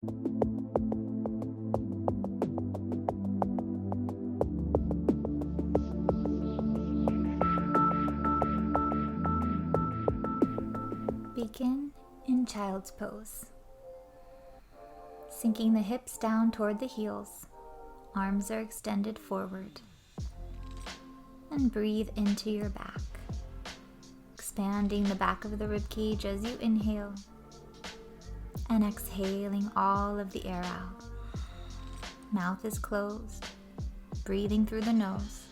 Begin in child's pose. Sinking the hips down toward the heels, arms are extended forward. And breathe into your back, expanding the back of the rib cage as you inhale, and exhaling all of the air out. Mouth is closed, breathing through the nose.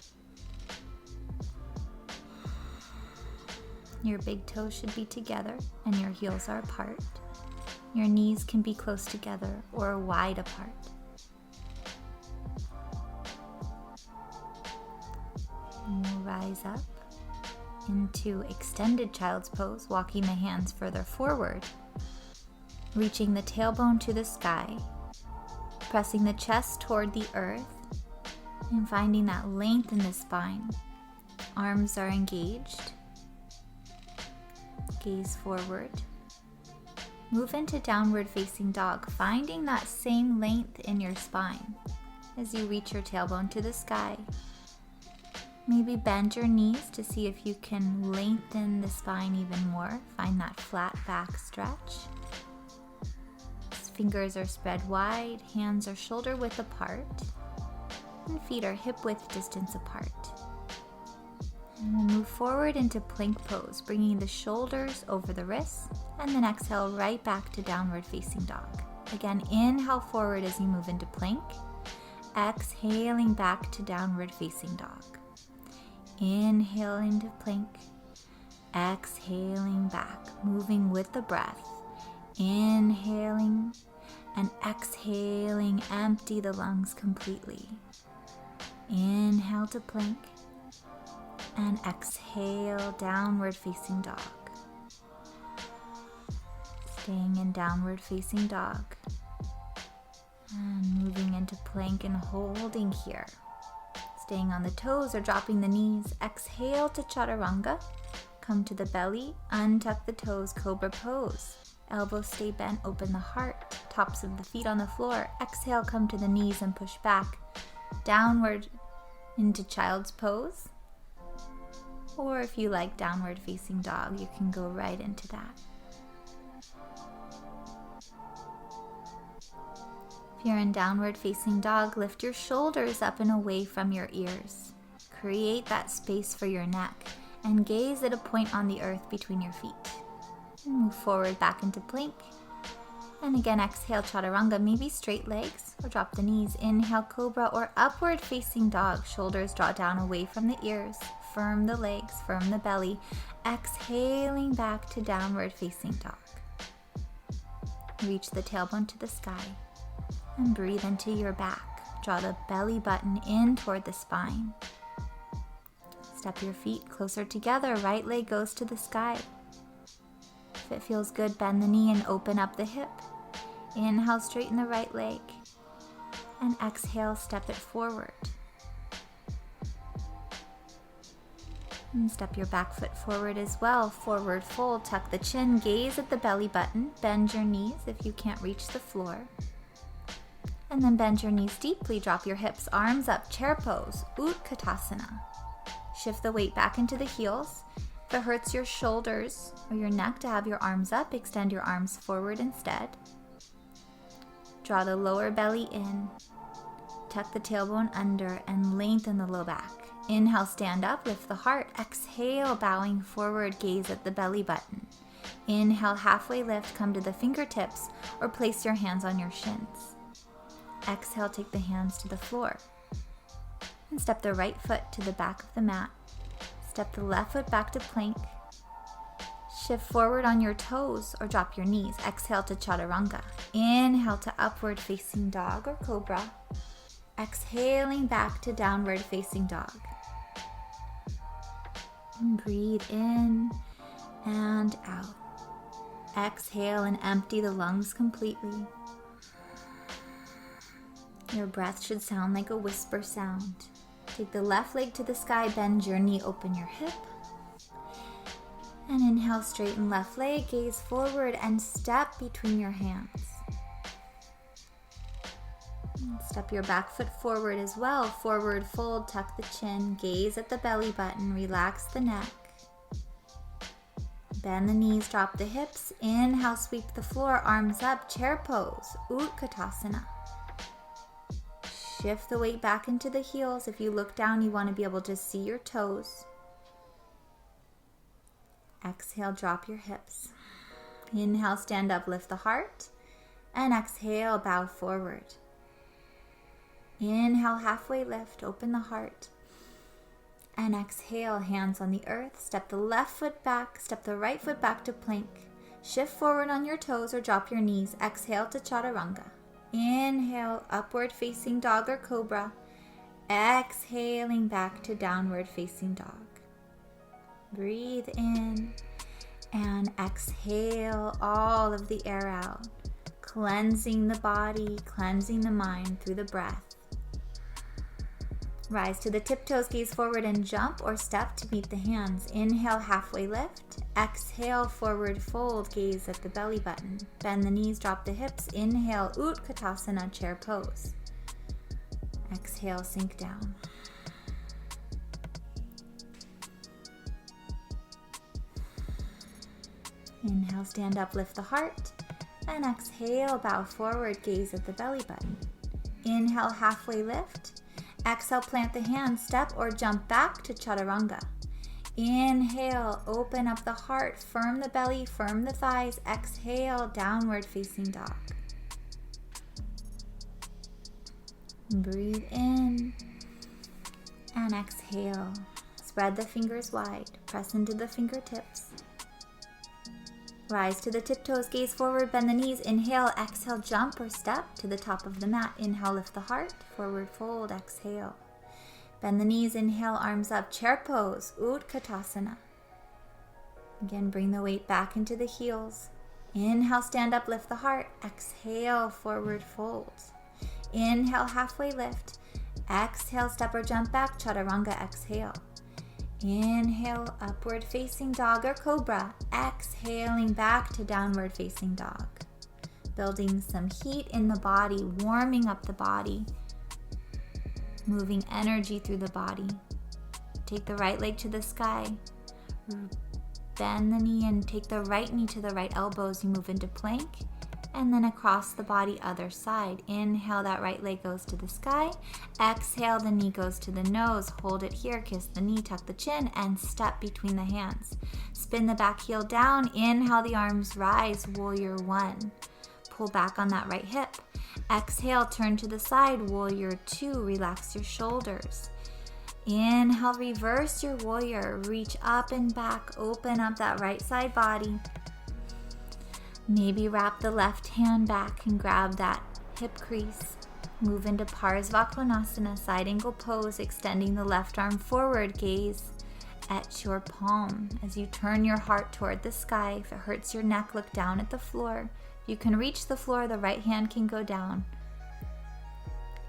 Your big toes should be together and your heels are apart. Your knees can be close together or wide apart. And you'll rise up into extended child's pose, walking the hands further forward, reaching the tailbone to the sky, pressing the chest toward the earth, and finding that length in the spine. Arms are engaged. Gaze forward. Move into downward facing dog, finding that same length in your spine as you reach your tailbone to the sky. Maybe bend your knees to see if you can lengthen the spine even more. Find that flat back stretch. Fingers are spread wide, hands are shoulder width apart, and feet are hip width distance apart. And we'll move forward into plank pose, bringing the shoulders over the wrists, and then exhale right back to downward facing dog. Again, inhale forward as you move into plank, exhaling back to downward facing dog. Inhale into plank, exhaling back, moving with the breath. Inhaling and exhaling, empty the lungs completely. Inhale to plank, and exhale, downward facing dog. Staying in downward facing dog. And moving into plank and holding here. Staying on the toes or dropping the knees. Exhale to chaturanga. Come to the belly, untuck the toes, cobra pose. Elbows stay bent, open the heart. Tops of the feet on the floor. Exhale, come to the knees and push back. Downward into child's pose. Or if you like downward facing dog, you can go right into that. If you're in downward facing dog, lift your shoulders up and away from your ears. Create that space for your neck and gaze at a point on the earth between your feet. And move forward back into plank. And again, exhale chaturanga, maybe straight legs or drop the knees. Inhale cobra or upward facing dog. Shoulders draw down away from the ears. Firm the legs, firm the belly. Exhaling back to downward facing dog. Reach the tailbone to the sky and breathe into your back. Draw the belly button in toward the spine. Step your feet closer together. Right leg goes to the sky. If it feels good, bend the knee and open up the hip. Inhale, straighten the right leg. And exhale, step it forward. And step your back foot forward as well. Forward fold, tuck the chin, gaze at the belly button. Bend your knees if you can't reach the floor. And then bend your knees deeply. Drop your hips, arms up, chair pose, Utkatasana. Shift the weight back into the heels. If it hurts your shoulders or your neck to have your arms up, extend your arms forward instead. Draw the lower belly in. Tuck the tailbone under and lengthen the low back. Inhale, stand up, lift the heart. Exhale, bowing forward, gaze at the belly button. Inhale, halfway lift, come to the fingertips or place your hands on your shins. Exhale, take the hands to the floor. And step the right foot to the back of the mat. Step the left foot back to plank. Shift forward on your toes or drop your knees. Exhale to chaturanga. Inhale to upward facing dog or cobra. Exhaling back to downward facing dog. And breathe in and out. Exhale and empty the lungs completely. Your breath should sound like a whisper sound. Take the left leg to the sky, bend your knee, open your hip. And inhale, straighten left leg, gaze forward and step between your hands. Step your back foot forward as well. Forward fold, tuck the chin, gaze at the belly button, relax the neck. Bend the knees, drop the hips. Inhale, sweep the floor, arms up, chair pose, Utkatasana. Shift the weight back into the heels. If you look down, you want to be able to see your toes. Exhale, drop your hips. Inhale, stand up, lift the heart. And exhale, bow forward. Inhale, halfway lift, open the heart. And exhale, hands on the earth. Step the left foot back, step the right foot back to plank. Shift forward on your toes or drop your knees. Exhale to chaturanga. Inhale, upward facing dog or cobra. Exhaling back to downward facing dog. Breathe in and exhale all of the air out. Cleansing the body, cleansing the mind through the breath. Rise to the tiptoes, gaze forward and jump or step to meet the hands. Inhale, halfway lift. Exhale, forward fold, gaze at the belly button. Bend the knees, drop the hips. Inhale, Utkatasana, chair pose. Exhale, sink down. Inhale, stand up, lift the heart. And exhale, bow forward, gaze at the belly button. Inhale, halfway lift. Exhale, plant the hands, step or jump back to chaturanga. Inhale, open up the heart, firm the belly, firm the thighs. Exhale, downward facing dog. Breathe in and exhale. Spread the fingers wide, press into the fingertips. Rise to the tiptoes, gaze forward, bend the knees. Inhale, exhale, jump or step to the top of the mat. Inhale, lift the heart, forward fold, exhale. Bend the knees, inhale, arms up, chair pose, Utkatasana. Again, bring the weight back into the heels. Inhale, stand up, lift the heart. Exhale, forward fold. Inhale, halfway lift. Exhale, step or jump back, chaturanga, exhale. Inhale, upward facing dog or cobra. Exhaling back to downward facing dog. Building some heat in the body, warming up the body. Moving energy through the body. Take the right leg to the sky. Bend the knee and take the right knee to the right elbow as you move into plank. And then across the body, other side. Inhale, that right leg goes to the sky. Exhale, the knee goes to the nose. Hold it here, kiss the knee, tuck the chin, and step between the hands. Spin the back heel down. Inhale, the arms rise, warrior one. Pull back on that right hip. Exhale, turn to the side, warrior two. Relax your shoulders. Inhale, reverse your warrior. Reach up and back, open up that right side body. Maybe wrap the left hand back and grab that hip crease. Move into Parsvakonasana, side angle pose, extending the left arm forward, gaze at your palm. As you turn your heart toward the sky, if it hurts your neck, look down at the floor. If you can reach the floor, the right hand can go down.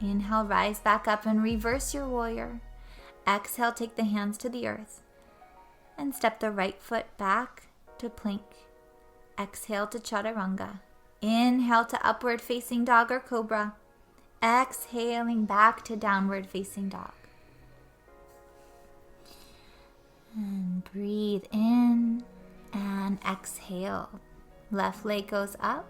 Inhale, rise back up and reverse your warrior. Exhale, take the hands to the earth and step the right foot back to plank. Exhale to chaturanga. Inhale to upward facing dog or cobra. Exhaling back to downward facing dog. And breathe in and exhale. Left leg goes up.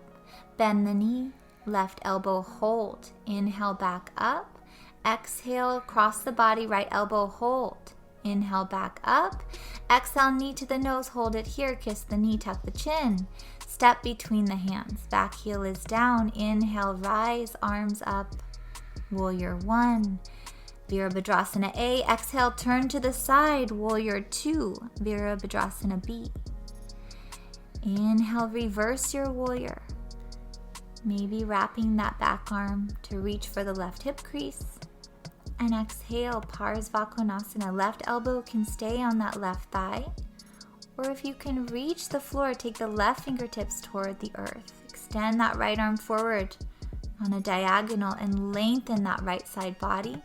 Bend the knee. Left elbow hold. Inhale back up. Exhale across the body. Right elbow hold. Inhale back up. Exhale, knee to the nose. Hold it here. Kiss the knee, tuck the chin. Step between the hands. Back heel is down. Inhale, rise, arms up. Warrior one. Virabhadrasana A. Exhale, turn to the side. Warrior two. Virabhadrasana B. Inhale, reverse your warrior. Maybe wrapping that back arm to reach for the left hip crease. And exhale, Parsvakonasana. Left elbow can stay on that left thigh. Or if you can reach the floor, take the left fingertips toward the earth. Extend that right arm forward on a diagonal and lengthen that right side body.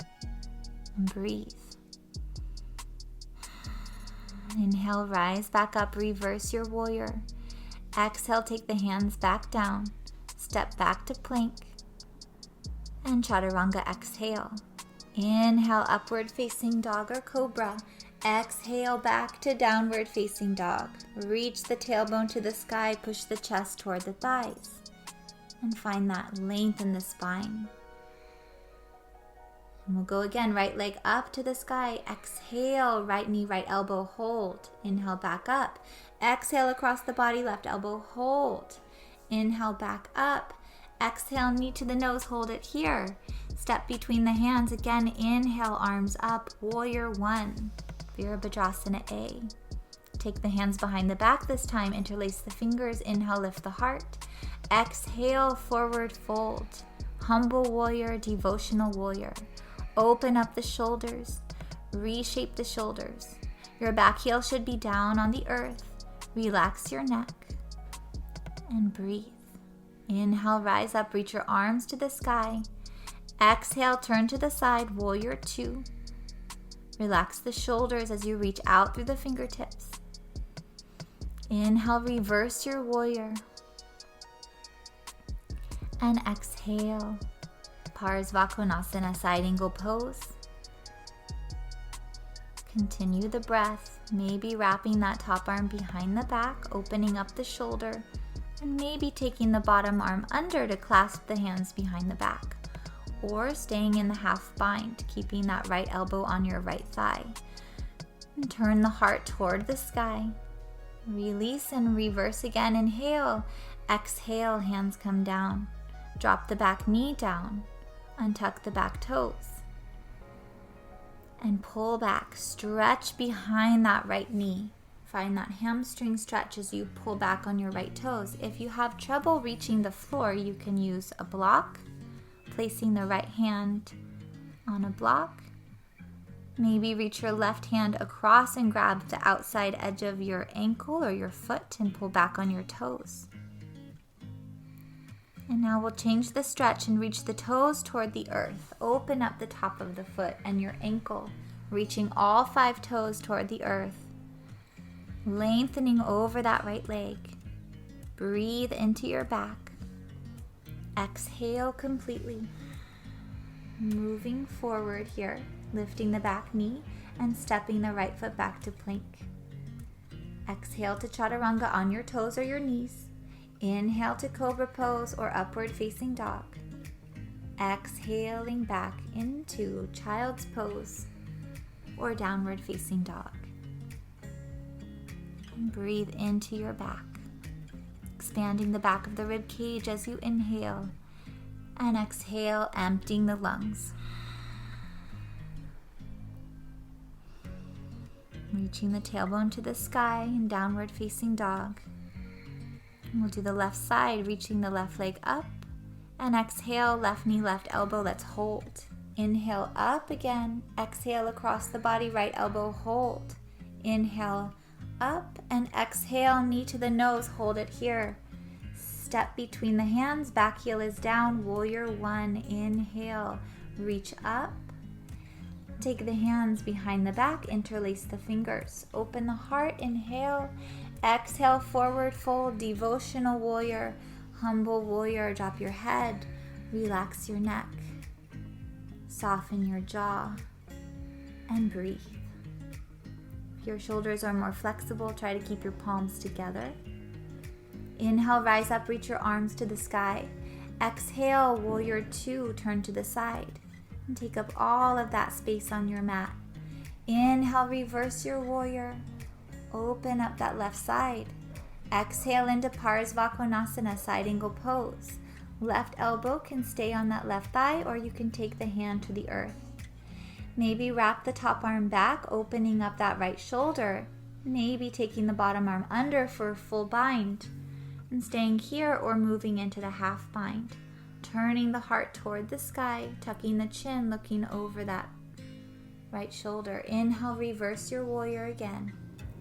And breathe. Inhale, rise back up, reverse your warrior. Exhale, take the hands back down. Step back to plank. And chaturanga, exhale. Inhale, upward facing dog or cobra. Exhale, back to downward facing dog. Reach the tailbone to the sky, push the chest toward the thighs. And find that length in the spine. And we'll go again, right leg up to the sky. Exhale, right knee, right elbow, hold. Inhale, back up. Exhale across the body, left elbow, hold. Inhale, back up. Exhale, knee to the nose, hold it here. Step between the hands. Again, inhale, arms up, warrior one. Virabhadrasana A. Take the hands behind the back this time. Interlace the fingers. Inhale, lift the heart. Exhale, forward fold. Humble warrior, devotional warrior. Open up the shoulders. Reshape the shoulders. Your back heel should be down on the earth. Relax your neck. And breathe. Inhale, rise up, reach your arms to the sky. Exhale, turn to the side, warrior two. Relax the shoulders as you reach out through the fingertips. Inhale, reverse your warrior. And exhale, Parsvakonasana, side angle pose. Continue the breath, maybe wrapping that top arm behind the back, opening up the shoulder, and maybe taking the bottom arm under to clasp the hands behind the back, or staying in the half bind, keeping that right elbow on your right thigh. And turn the heart toward the sky. Release and reverse again. Inhale, exhale, hands come down. Drop the back knee down. Untuck the back toes. And pull back. Stretch behind that right knee. Find that hamstring stretch as you pull back on your right toes. If you have trouble reaching the floor, you can use a block, placing the right hand on a block. Maybe reach your left hand across and grab the outside edge of your ankle or your foot and pull back on your toes. And now we'll change the stretch and reach the toes toward the earth. Open up the top of the foot and your ankle, reaching all 5 toes toward the earth. Lengthening over that right leg. Breathe into your back. Exhale completely. Moving forward here, lifting the back knee and stepping the right foot back to plank. Exhale to chaturanga on your toes or your knees. Inhale to cobra pose or upward facing dog. Exhaling back into child's pose or downward facing dog. And breathe into your back, expanding the back of the rib cage as you inhale, and exhale, emptying the lungs. Reaching the tailbone to the sky in downward facing dog. And we'll do the left side, reaching the left leg up, and exhale, left knee, left elbow, let's hold. Inhale up again, exhale across the body, right elbow, hold. Inhale up and exhale, knee to the nose, hold it here. Step between the hands, back heel is down, warrior one. Inhale, reach up. Take the hands behind the back, interlace the fingers. Open the heart, inhale. Exhale, forward fold, devotional warrior, humble warrior. Drop your head, relax your neck. Soften your jaw and breathe. If your shoulders are more flexible, try to keep your palms together. Inhale, rise up, reach your arms to the sky. Exhale, warrior two, turn to the side and take up all of that space on your mat. Inhale, reverse your warrior. Open up that left side. Exhale into Parsvakonasana, side angle pose. Left elbow can stay on that left thigh, or you can take the hand to the earth. Maybe wrap the top arm back, opening up that right shoulder. Maybe taking the bottom arm under for a full bind. And staying here or moving into the half bind. Turning the heart toward the sky, tucking the chin, looking over that right shoulder. Inhale, reverse your warrior again.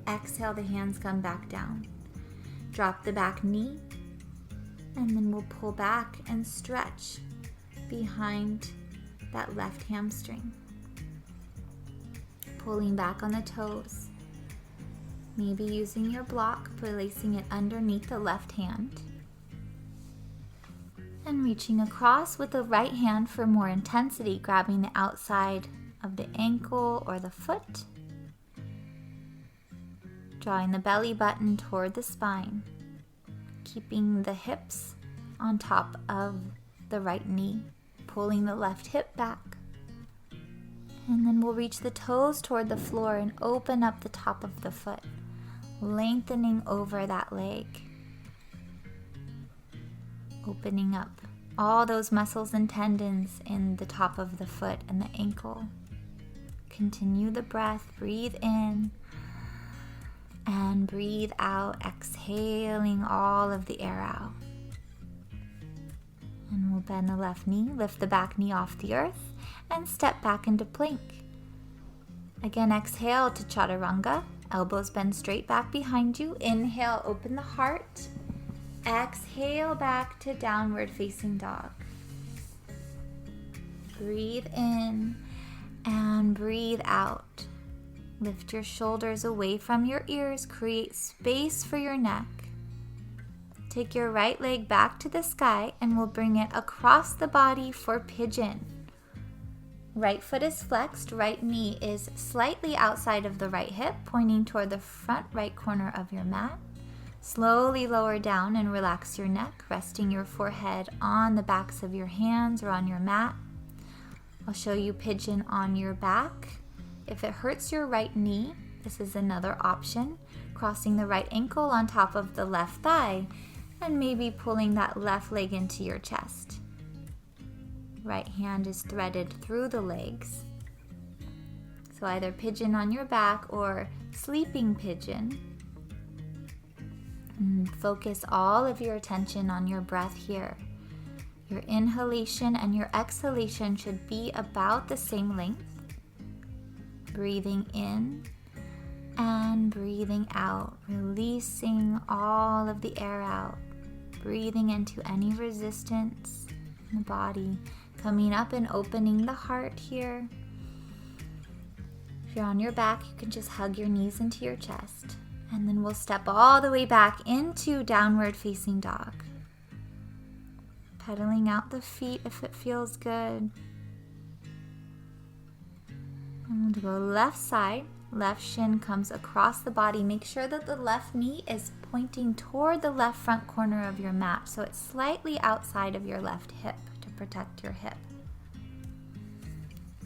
Exhale, the hands come back down. Drop the back knee, and then we'll pull back and stretch behind that left hamstring. Pulling back on the toes. Maybe using your block, placing it underneath the left hand. And reaching across with the right hand for more intensity, grabbing the outside of the ankle or the foot. Drawing the belly button toward the spine, keeping the hips on top of the right knee, pulling the left hip back. And then we'll reach the toes toward the floor and open up the top of the foot, lengthening over that leg. Opening up all those muscles and tendons in the top of the foot and the ankle. Continue the breath, breathe in and breathe out, exhaling all of the air out. And we'll bend the left knee, lift the back knee off the earth, and step back into plank. Again, exhale to chaturanga, elbows bend straight back behind you. Inhale, open the heart. Exhale back to downward facing dog. Breathe in and breathe out. Lift your shoulders away from your ears. Create space for your neck. Take your right leg back to the sky and we'll bring it across the body for pigeon. Right foot is flexed. Right knee is slightly outside of the right hip, pointing toward the front right corner of your mat. Slowly lower down and relax your neck, resting your forehead on the backs of your hands or on your mat. I'll show you pigeon on your back. If it hurts your right knee, this is another option. Crossing the right ankle on top of the left thigh and maybe pulling that left leg into your chest. Right hand is threaded through the legs. So either pigeon on your back or sleeping pigeon. And focus all of your attention on your breath here. Your inhalation and your exhalation should be about the same length. Breathing in and breathing out, releasing all of the air out. Breathing into any resistance in the body. Coming up and opening the heart here. If you're on your back, you can just hug your knees into your chest. And then we'll step all the way back into downward facing dog. Pedaling out the feet if it feels good. And we'll go left side. Left shin comes across the body. Make sure that the left knee is pointing toward the left front corner of your mat, so it's slightly outside of your left hip to protect your hip.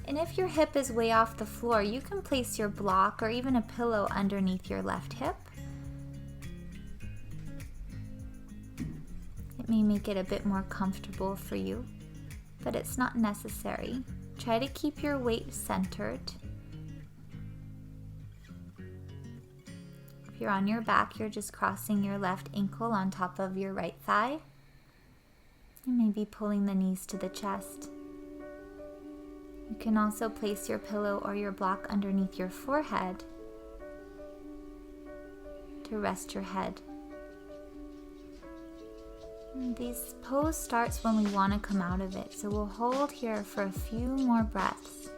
And if your hip is way off the floor, you can place your block or even a pillow underneath your left hip. It may make it a bit more comfortable for you, but it's not necessary. Try to keep your weight centered. If you're on your back, you're just crossing your left ankle on top of your right thigh. And maybe pulling the knees to the chest. You can also place your pillow or your block underneath your forehead to rest your head. And this pose starts when we want to come out of it, so we'll hold here for a few more breaths,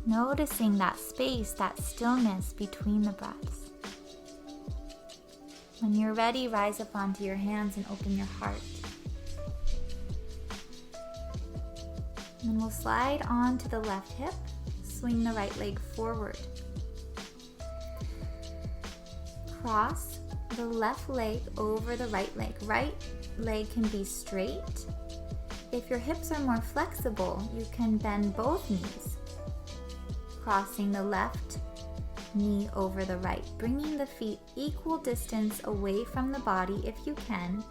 noticing that space, that stillness between the breaths. When you're ready, rise up onto your hands and open your heart. And then we'll slide onto the left hip, swing the right leg forward. Cross the left leg over the right leg. Right leg can be straight. If your hips are more flexible, you can bend both knees, crossing the left knee over the right, bringing the feet equal distance away from the body if you can,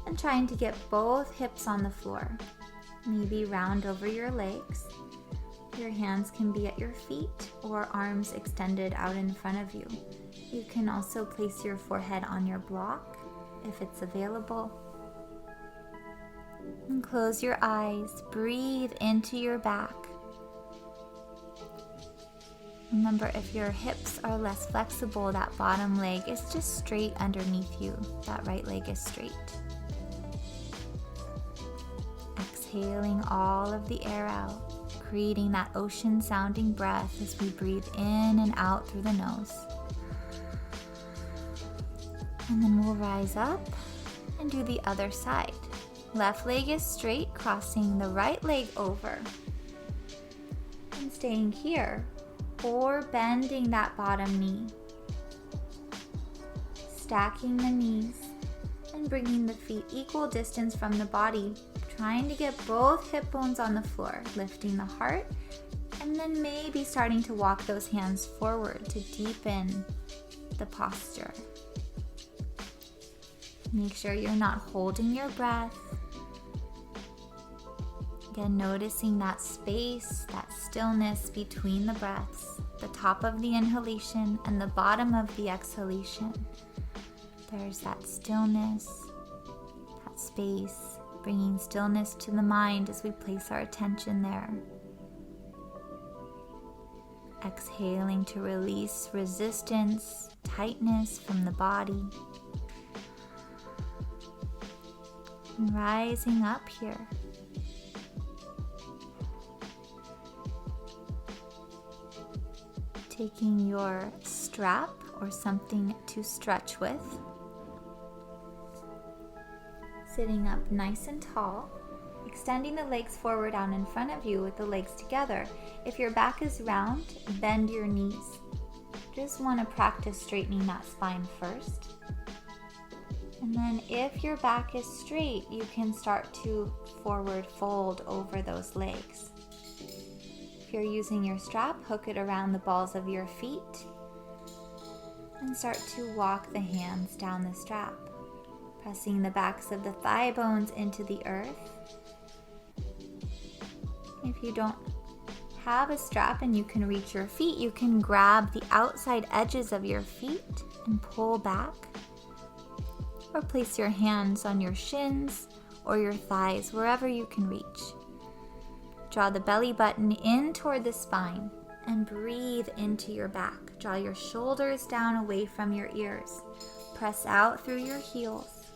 and trying to get both hips on the floor. Maybe round over your legs. Your hands can be at your feet or arms extended out in front of you. You can also place your forehead on your block if it's available. And close your eyes. Breathe into your back. Remember, if your hips are less flexible, that bottom leg is just straight underneath you. That right leg is straight. Exhaling all of the air out, creating that ocean sounding breath as we breathe in and out through the nose. And then we'll rise up and do the other side. Left leg is straight, crossing the right leg over. And staying here, or bending that bottom knee. Stacking the knees and bringing the feet equal distance from the body, trying to get both hip bones on the floor, lifting the heart, and then maybe starting to walk those hands forward to deepen the posture. Make sure you're not holding your breath. Again, noticing that space, that stillness between the breaths, the top of the inhalation and the bottom of the exhalation. There's that stillness, that space, bringing stillness to the mind as we place our attention there. Exhaling to release resistance, tightness from the body. And rising up here. Taking your strap or something to stretch with. Sitting up nice and tall. Extending the legs forward out in front of you with the legs together. If your back is round, bend your knees. Just want to practice straightening that spine first. And then if your back is straight, you can start to forward fold over those legs. If you're using your strap, hook it around the balls of your feet and start to walk the hands down the strap, pressing the backs of the thigh bones into the earth. If you don't have a strap and you can reach your feet, you can grab the outside edges of your feet and pull back, or place your hands on your shins or your thighs, wherever you can reach. Draw the belly button in toward the spine and breathe into your back. Draw your shoulders down away from your ears. Press out through your heels.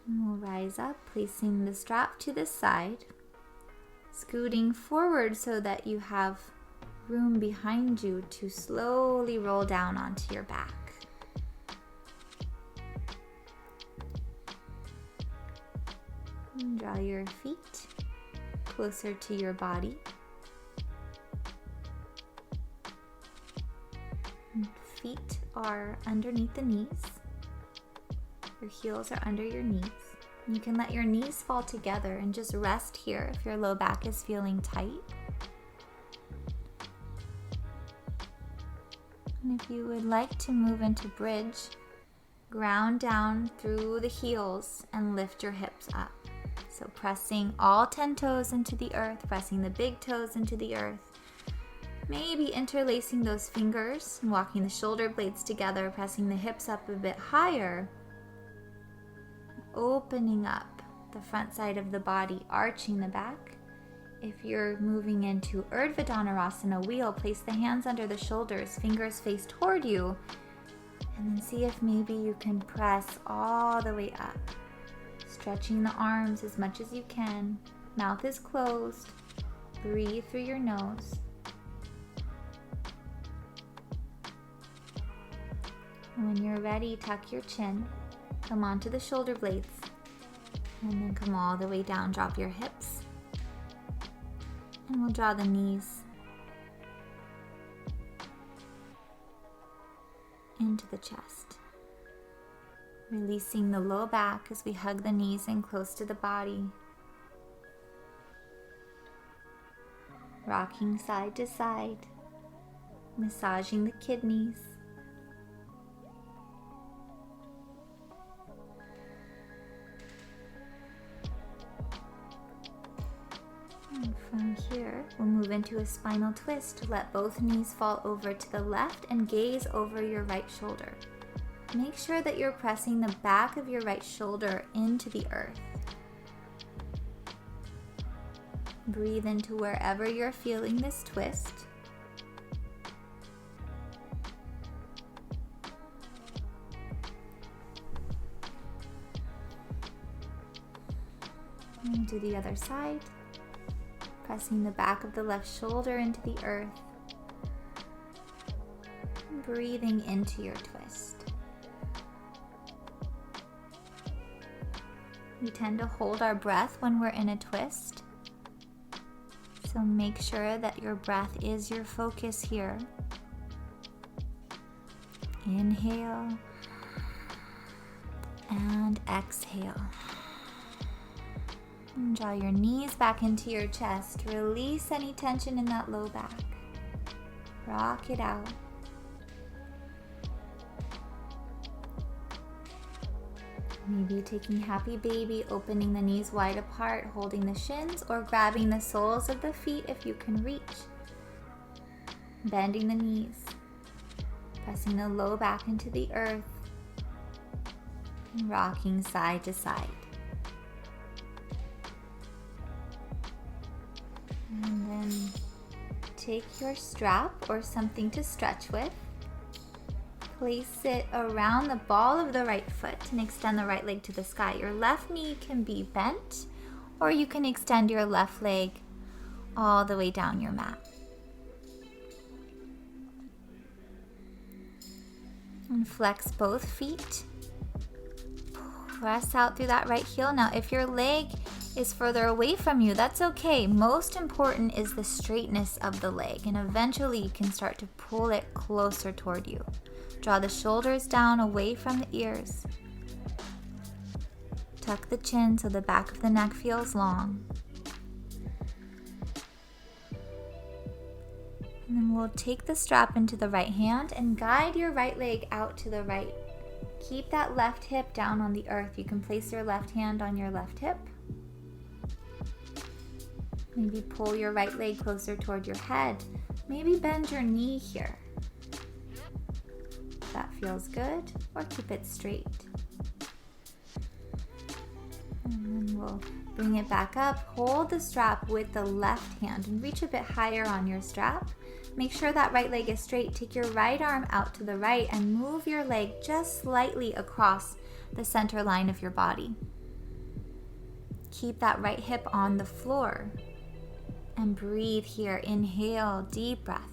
And we'll rise up, placing the strap to the side, scooting forward so that you have room behind you to slowly roll down onto your back. And draw your feet closer to your body. And feet are underneath the knees. Your heels are under your knees. And you can let your knees fall together and just rest here if your low back is feeling tight. And if you would like to move into bridge, ground down through the heels and lift your hips up. So pressing all 10 toes into the earth, pressing the big toes into the earth. Maybe interlacing those fingers and walking the shoulder blades together, pressing the hips up a bit higher. Opening up the front side of the body, arching the back. If you're moving into Urdhva Dhanurasana wheel, place the hands under the shoulders, fingers face toward you, and then see if maybe you can press all the way up. Stretching the arms as much as you can. Mouth is closed. Breathe through your nose. When you're ready, tuck your chin. Come onto the shoulder blades. And then come all the way down. Drop your hips. And we'll draw the knees into the chest. Releasing the low back as we hug the knees in close to the body. Rocking side to side. Massaging the kidneys. And from here, we'll move into a spinal twist. Let both knees fall over to the left and gaze over your right shoulder. Make sure that you're pressing the back of your right shoulder into the earth. Breathe into wherever you're feeling this twist. And do the other side. Pressing the back of the left shoulder into the earth. And breathing into your twist. We tend to hold our breath when we're in a twist. So make sure that your breath is your focus here. Inhale and exhale. And draw your knees back into your chest. Release any tension in that low back. Rock it out. Maybe taking happy baby, opening the knees wide apart, holding the shins, or grabbing the soles of the feet if you can reach. Bending the knees. Pressing the low back into the earth. And rocking side to side. And then take your strap or something to stretch with. Place it around the ball of the right foot and extend the right leg to the sky. Your left knee can be bent, or you can extend your left leg all the way down your mat. And flex both feet. Press out through that right heel. Now, if your leg is further away from you, that's okay. Most important is the straightness of the leg, and eventually you can start to pull it closer toward you. Draw the shoulders down away from the ears. Tuck the chin so the back of the neck feels long. And then we'll take the strap into the right hand and guide your right leg out to the right. Keep that left hip down on the earth. You can place your left hand on your left hip. Maybe pull your right leg closer toward your head. Maybe bend your knee here. That feels good, or keep it straight. And then we'll bring it back up. Hold the strap with the left hand and reach a bit higher on your strap. Make sure that right leg is straight. Take your right arm out to the right and move your leg just slightly across the center line of your body. Keep that right hip on the floor and breathe here. Inhale, deep breath.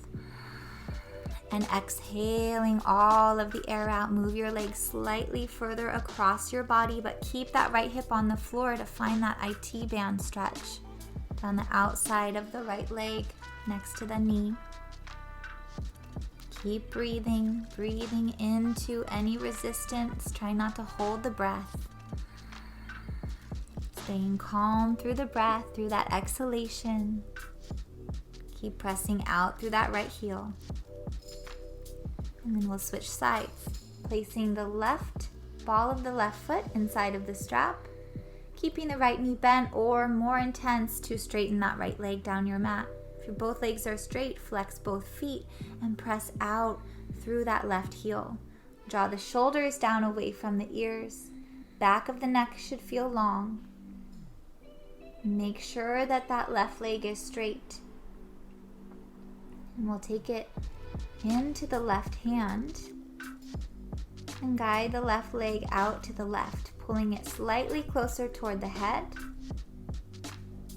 And exhaling all of the air out. Move your legs slightly further across your body, but keep that right hip on the floor to find that IT band stretch down the outside of the right leg next to the knee. Keep breathing into any resistance. Try not to hold the breath. Staying calm through the breath, through that exhalation. Keep pressing out through that right heel. And then we'll switch sides, placing the left ball of the left foot inside of the strap, keeping the right knee bent, or more intense, to straighten that right leg down your mat. If your both legs are straight, flex both feet and press out through that left heel. Draw the shoulders down away from the ears. Back of the neck should feel long. Make sure that that left leg is straight. And we'll take it into the left hand and guide the left leg out to the left, pulling it slightly closer toward the head.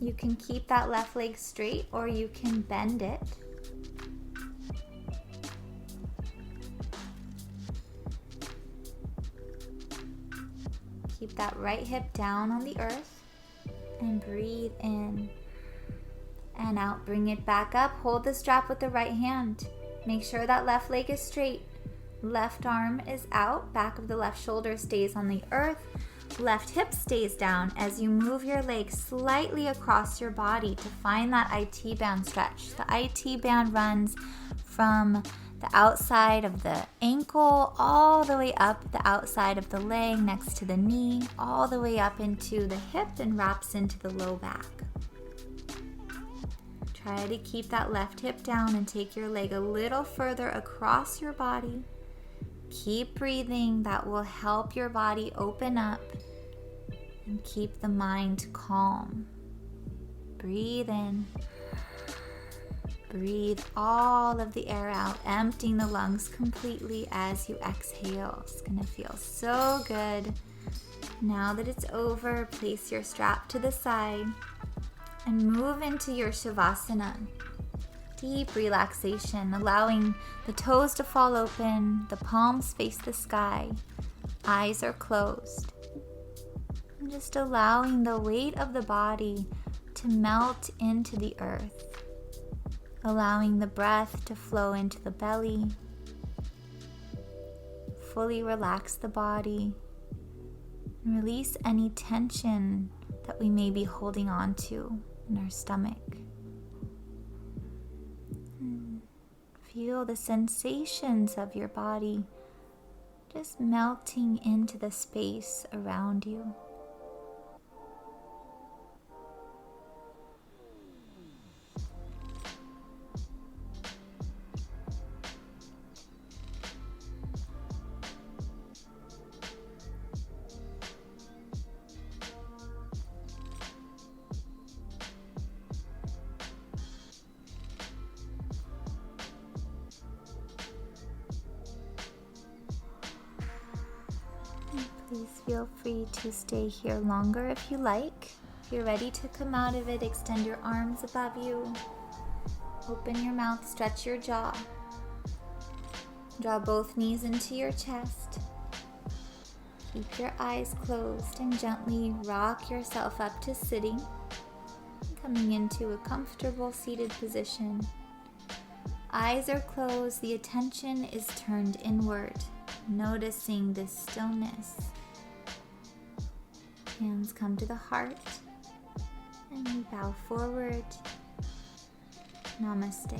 You can keep that left leg straight, or you can bend it. Keep that right hip down on the earth and breathe in and out. Bring it back up. Hold the strap with the right hand. Make sure that left leg is straight. Left arm is out. Back of the left shoulder stays on the earth. Left hip stays down as you move your leg slightly across your body to find that IT band stretch. The IT band runs from the outside of the ankle all the way up the outside of the leg next to the knee, all the way up into the hip and wraps into the low back. Try to keep that left hip down and take your leg a little further across your body. Keep breathing. That will help your body open up and keep the mind calm. Breathe in. Breathe all of the air out, emptying the lungs completely as you exhale. It's gonna feel so good. Now that it's over, place your strap to the side and move into your Shavasana. Deep relaxation, allowing the toes to fall open, the palms face the sky, eyes are closed. And just allowing the weight of the body to melt into the earth. Allowing the breath to flow into the belly. Fully relax the body. And release any tension that we may be holding on to in our stomach. Feel the sensations of your body just melting into the space around you. Please feel free to stay here longer if you like. If you're ready to come out of it, extend your arms above you. Open your mouth, stretch your jaw. Draw both knees into your chest. Keep your eyes closed and gently rock yourself up to sitting, coming into a comfortable seated position. Eyes are closed, the attention is turned inward, noticing this stillness. Hands come to the heart, and we bow forward. Namaste.